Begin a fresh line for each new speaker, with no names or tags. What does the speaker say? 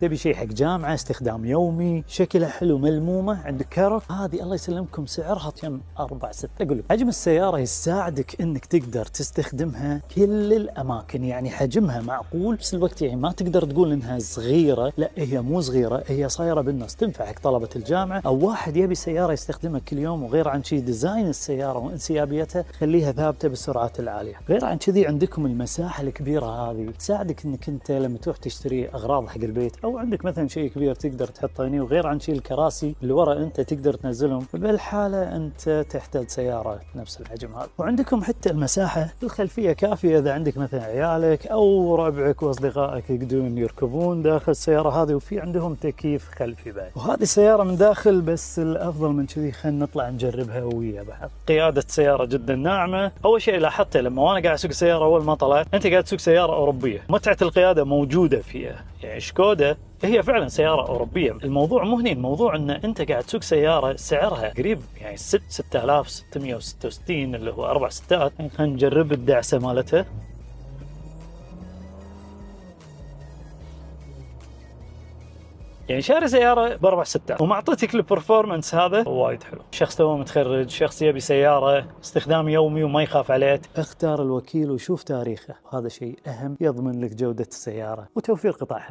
تبي شيء حق جامعة، استخدام يومي، شكلها حلو، ملمومة، عندك كرف، هذه الله يسلمكم سعرها كم؟ 4-6. أقول لك حجم السيارة يساعدك إنك تقدر تستخدمها كل الأماكن، يعني حجمها معقول بس الوقت يعني ما تقدر تقول إنها صغيرة، لا هي مو صغيرة، هي صايرة بالنص، تنفع حق طلبة الجامعة أو واحد يبي سيارة يستخدمها كل يوم. وغير عن شيء ديزاين السيارة وانسيابيتها خليها ثابتة بالسرعات العالية. غير عن كذي عندكم المساحة الكبيرة هذه تساعدك إنك أنت لما تروح تشتري أغراض حق البيت أو عندك مثلا شيء كبير تقدر تحطه هنا. وغير عن شيء الكراسي اللي ورا أنت تقدر تنزلهم، بالحالة أنت تحتاج سيارة نفس الحجم هذا. وعندكم حتى المساحة الخلفية كافية إذا عندك مثلا عيالك أو ربعك وأصدقائك يقدرون يركبون داخل السيارة هذه، وفي عندهم تكييف خلفي بعد. وهذه السيارة من داخل بس الأفضل من كذي خلينا نطلع نجربها ويا بعض. قيادة سيارة جدا ناعمة. أول شيء لاحظته لما وأنا قاعد أسوق سيارة أول ما طلعت، أنت قاعد تسوق سيارة أوروبية، متعة القيادة موجودة فيها. يعني شكودا هي فعلا سيارة أوروبية. الموضوع مو هني، الموضوع أن أنت قاعد تسوق سيارة سعرها قريب يعني 6666 اللي هو 4 ستات. خلينا نجرب الدعسة مالتها. يعني شاري سيارة ب4 ستات ومعطيتك البرفورمانس هذا وايد حلو. شخص تو متخرج، شخص يبي سيارة استخدام يومي وما يخاف عليه، اختار الوكيل وشوف تاريخه، هذا شيء أهم يضمن لك جودة السيارة وتوفير قطعها.